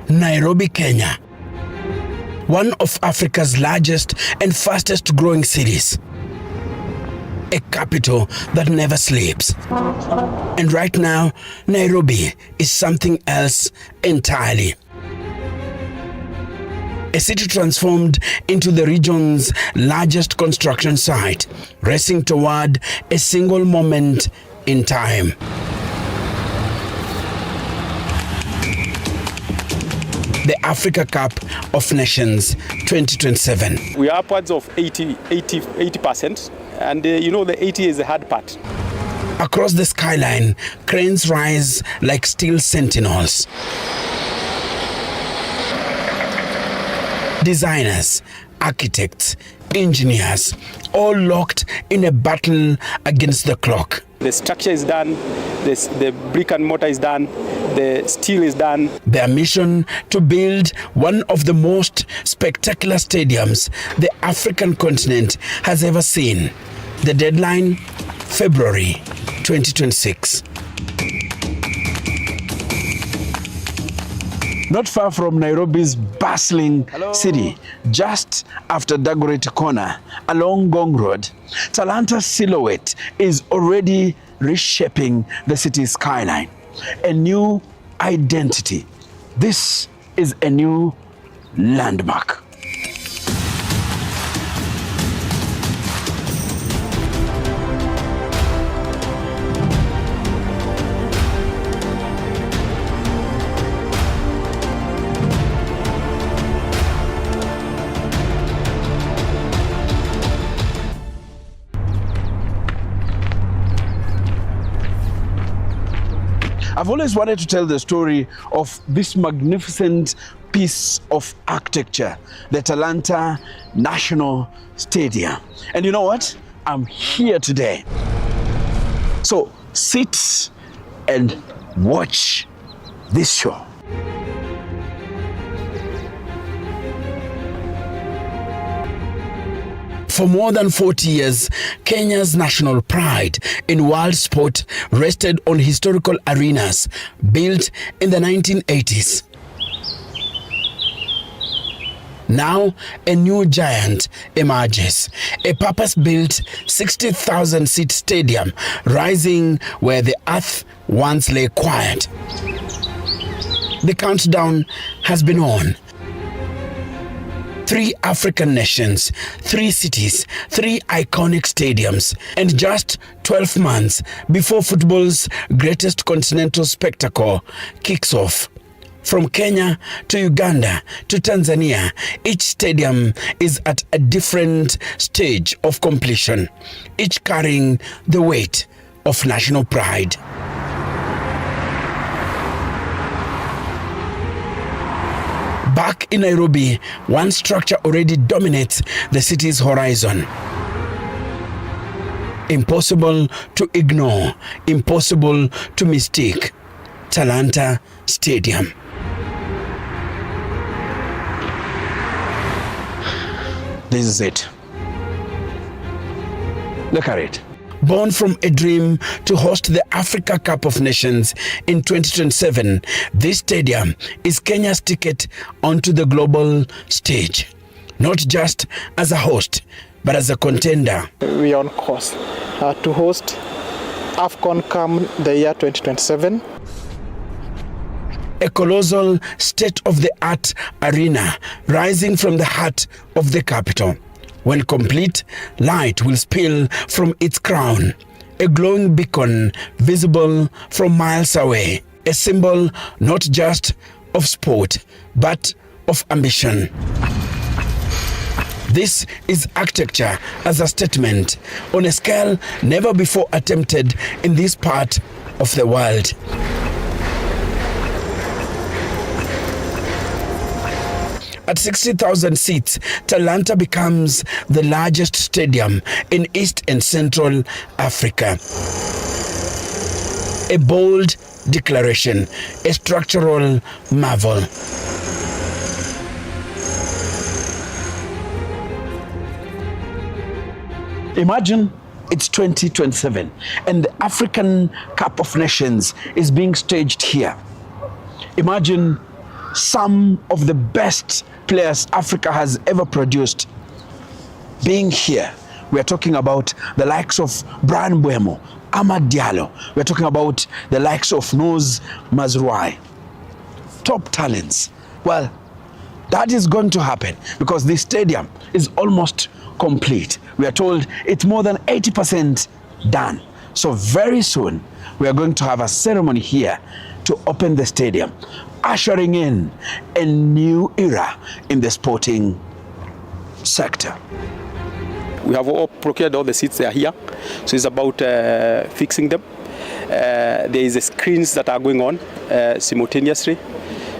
Nairobi, Kenya, one of Africa's largest and fastest growing cities. A capital that never sleeps. And right now, Nairobi is something else entirely. A city transformed into the region's largest construction site, racing toward a single moment in time. The Africa Cup of Nations 2027. We are upwards of 80%, and the 80 is the hard part. Across the skyline, cranes rise like steel sentinels. Designers, architects, engineers, all locked in a battle against the clock. The structure is done, the brick and mortar is done, the steel is done. Their mission to build one of the most spectacular stadiums the African continent has ever seen. The deadline, February 2026. Not far from Nairobi's bustling city, just after Dagoretti Corner, along Ngong Road, Talanta's silhouette is already reshaping the city's skyline. A new identity. This is a new landmark. I've always wanted to tell the story of this magnificent piece of architecture, the Talanta National Stadium. And you know what? I'm here today. So sit and watch this show. For more than 40 years, Kenya's national pride in world sport rested on historical arenas built in the 1980s. Now, a new giant emerges, a purpose-built 60,000-seat stadium rising where the earth once lay quiet. The countdown has been on. 3 African nations, 3 cities, 3 iconic stadiums, and just 12 months before football's greatest continental spectacle kicks off. From Kenya to Uganda to Tanzania, each stadium is at a different stage of completion, each carrying the weight of national pride. Back in Nairobi, one structure already dominates the city's horizon. Impossible to ignore, impossible to mistake. Talanta Stadium. This is it. Look at it. Born from a dream to host the Africa Cup of Nations in 2027, this stadium is Kenya's ticket onto the global stage. Not just as a host, but as a contender. We are on course to host AFCON come the year 2027. A colossal state-of-the-art arena rising from the heart of the capital. When complete, light will spill from its crown, a glowing beacon visible from miles away, a symbol not just of sport, but of ambition. This is architecture as a statement on a scale never before attempted in this part of the world. At 60,000 seats, Talanta becomes the largest stadium in East and Central Africa. A bold declaration, a structural marvel. Imagine it's 2027 and the African Cup of Nations is being staged here. Imagine some of the best players Africa has ever produced being here. We are talking about the likes of Brian Buemo, Amad Diallo. We are talking about the likes of Noz Mazrouai. Top talents. Well, that is going to happen because this stadium is almost complete. We are told it's more than 80% done. So very soon, we are going to have a ceremony here to open the stadium, ushering in a new era in the sporting sector. We have all procured all the seats, they are here. So it's about fixing them. There is screens that are going on simultaneously.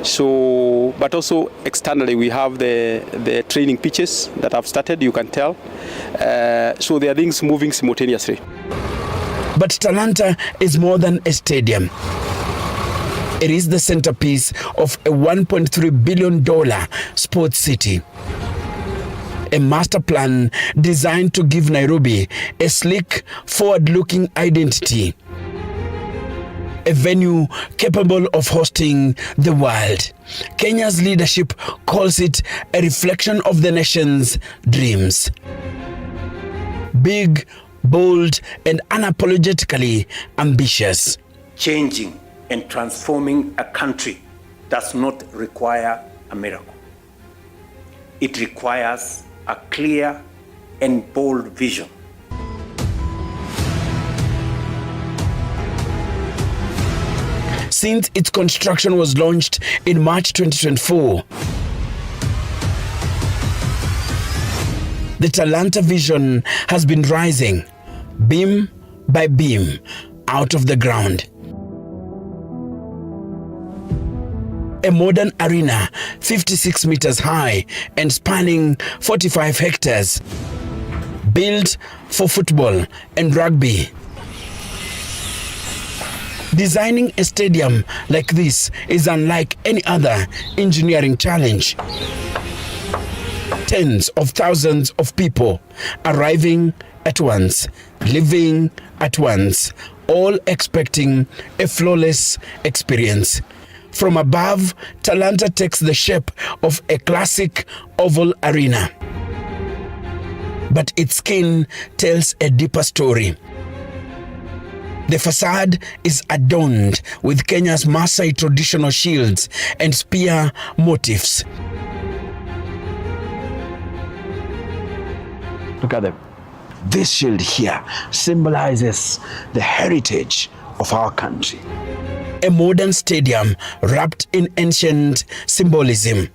So, but also externally, we have the training pitches that have started, you can tell. So there are things moving simultaneously. But Talanta is more than a stadium. It is the centerpiece of a $1.3 billion sports city. A master plan designed to give Nairobi a sleek, forward-looking identity. A venue capable of hosting the world. Kenya's leadership calls it a reflection of the nation's dreams. Big, bold, and unapologetically ambitious. Changing and transforming a country does not require a miracle. It requires a clear and bold vision. Since its construction was launched in March 2024, the Talanta vision has been rising, beam by beam, out of the ground. A modern arena, 56 meters high and spanning 45 hectares, built for football and rugby. Designing a stadium like this is unlike any other engineering challenge. Tens of thousands of people arriving at once, living at once, all expecting a flawless experience. From above, Talanta takes the shape of a classic oval arena. But its skin tells a deeper story. The facade is adorned with Kenya's Maasai traditional shields and spear motifs. Look at them. This shield here symbolizes the heritage of our country. A modern stadium wrapped in ancient symbolism.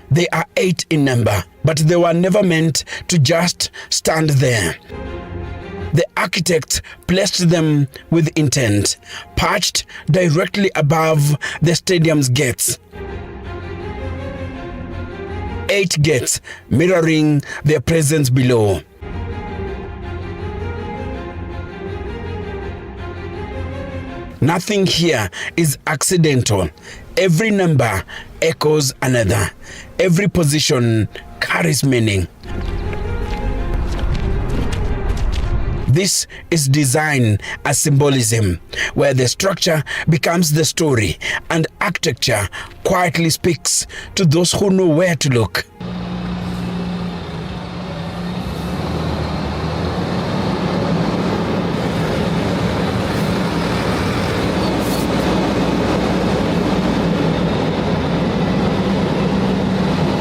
They are 8 in number, but they were never meant to just stand there. The architects placed them with intent, perched directly above the stadium's gates. 8 gates mirroring their presence below. Nothing here is accidental. Every number echoes another. Every position carries meaning. This is design as symbolism, where the structure becomes the story and architecture quietly speaks to those who know where to look.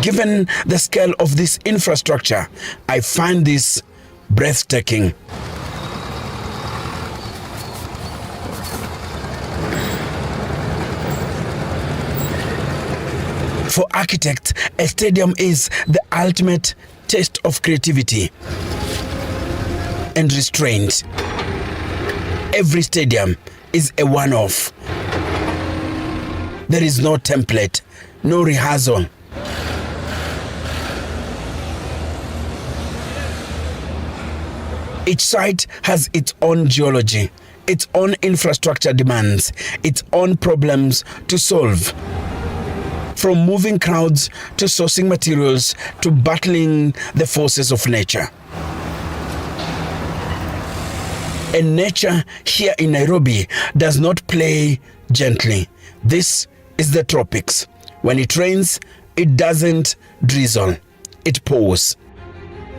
Given the scale of this infrastructure, I find this breathtaking. For architects, a stadium is the ultimate test of creativity and restraint. Every stadium is a one-off. There is no template, no rehearsal. Each site has its own geology, its own infrastructure demands, its own problems to solve. From moving crowds to sourcing materials to battling the forces of nature. And nature here in Nairobi does not play gently. This is the tropics, When it rains, it doesn't drizzle, it pours.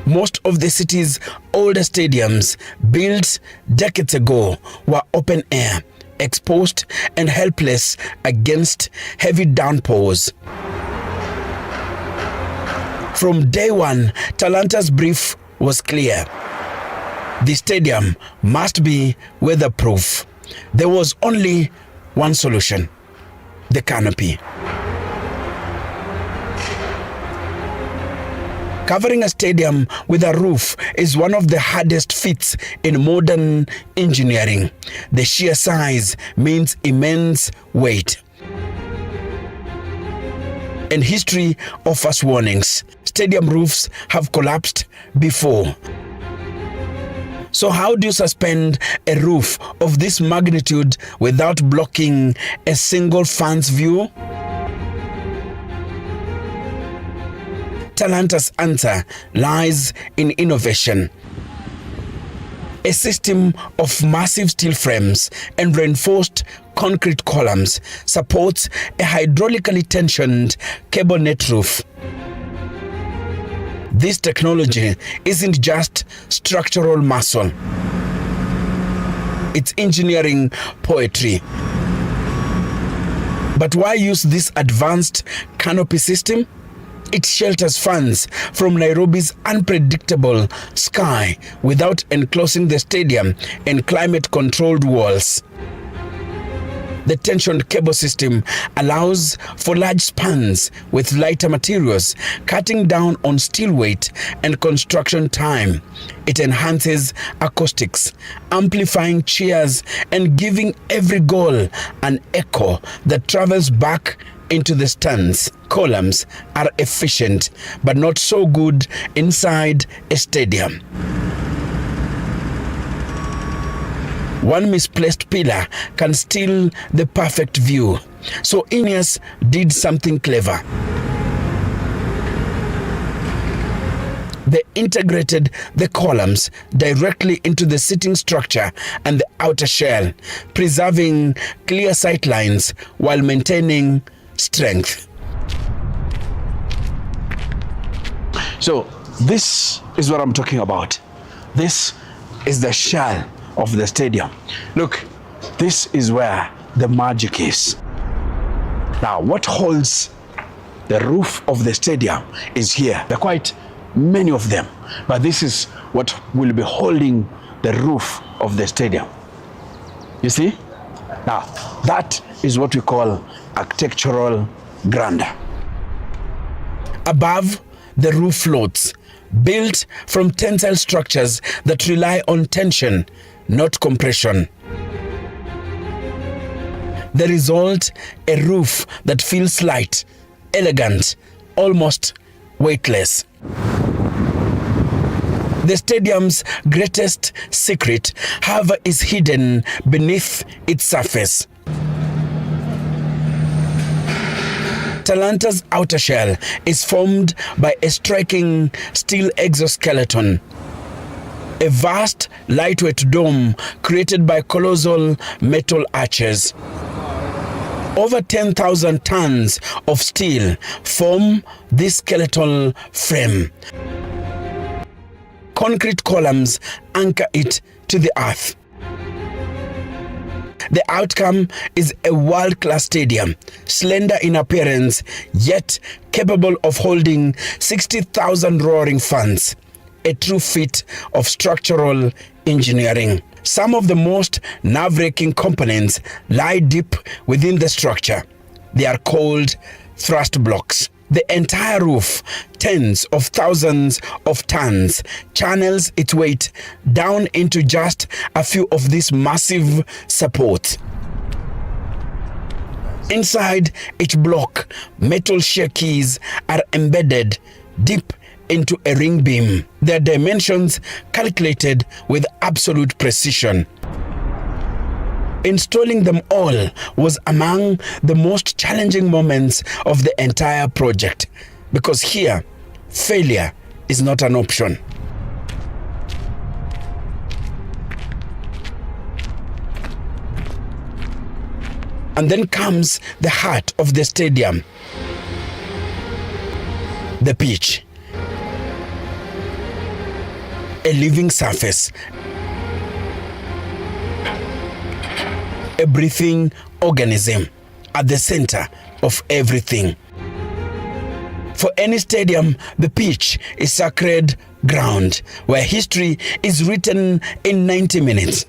Most of the city's older stadiums, built decades ago, were open air, exposed and helpless against heavy downpours. From day one, Talanta's brief was clear. The stadium must be weatherproof. There was only one solution: the canopy. Covering a stadium with a roof is one of the hardest feats in modern engineering. The sheer size means immense weight. And history offers warnings. Stadium roofs have collapsed before. So how do you suspend a roof of this magnitude without blocking a single fan's view? Talanta's answer lies in innovation. A system of massive steel frames and reinforced concrete columns supports a hydraulically tensioned cable net roof. This technology isn't just structural muscle. It's engineering poetry. But why use this advanced canopy system? It shelters fans from Nairobi's unpredictable sky without enclosing the stadium in climate-controlled walls. The tensioned cable system allows for large spans with lighter materials, cutting down on steel weight and construction time. It enhances acoustics, amplifying cheers and giving every goal an echo that travels back into the stands. Columns are efficient, but not so good inside a stadium. One misplaced pillar can steal the perfect view. So Ineos did something clever. They integrated the columns directly into the seating structure and the outer shell, preserving clear sight lines while maintaining strength. So this is what I'm talking about. This is the shell of the stadium. Look, this is where the magic is. Now, what holds the roof of the stadium is here. There are quite many of them, but this is what will be holding the roof of the stadium. You see? Now, that is what we call architectural grandeur. Above, the roof floats, built from tensile structures that rely on tension, not compression. The result, a roof that feels light, elegant, almost weightless. The stadium's greatest secret, however, is hidden beneath its surface. Talanta's outer shell is formed by a striking steel exoskeleton, a vast lightweight dome created by colossal metal arches. Over 10,000 tons of steel form this skeletal frame. Concrete columns anchor it to the earth. The outcome is a world-class stadium, slender in appearance, yet capable of holding 60,000 roaring fans. A true feat of structural engineering. Some of the most nerve-wracking components lie deep within the structure. They are called thrust blocks. The entire roof, tens of thousands of tons, channels its weight down into just a few of these massive supports. Inside each block, metal shear keys are embedded deep into a ring beam. Their dimensions calculated with absolute precision. Installing them all was among the most challenging moments of the entire project, because here, failure is not an option. And then comes the heart of the stadium, the pitch. A living surface, a breathing organism at the center of everything. For any stadium, the pitch is sacred ground where history is written in 90 minutes.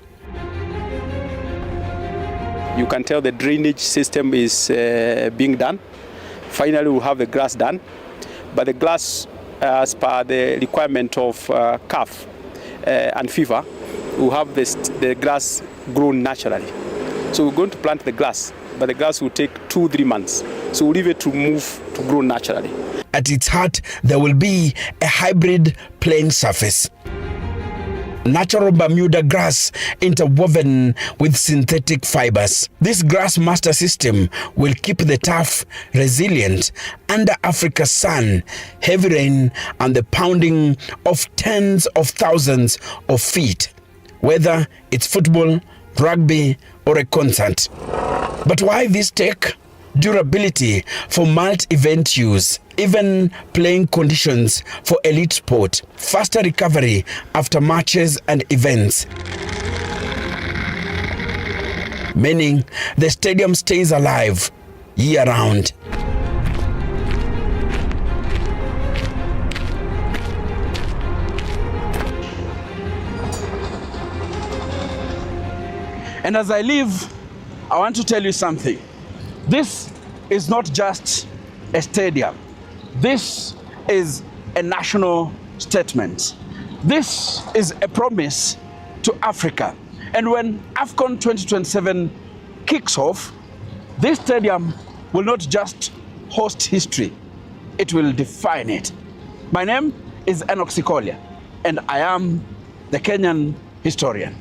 You can tell the drainage system is being done. Finally, we'll have the grass done. But the grass, as per the requirement of CAF and FIFA, we'll have the grass grown naturally. So we're going to plant the grass, but the grass will take 2-3 months. So we'll leave it to move to grow naturally. At its heart, there will be a hybrid playing surface. Natural Bermuda grass interwoven with synthetic fibers. This grass master system will keep the turf resilient under Africa's sun, heavy rain, and the pounding of tens of thousands of feet, whether it's football, rugby, or a concert. But why this tech? Durability for multi-event use, even playing conditions for elite sport, faster recovery after matches and events, meaning the stadium stays alive year-round. And as I leave, I want to tell you something. This is not just a stadium. This is a national statement. This is a promise to Africa. And when AFCON 2027 kicks off, this stadium will not just host history, it will define it. My name is Enoch Sikolia, and I am the Kenyan historian.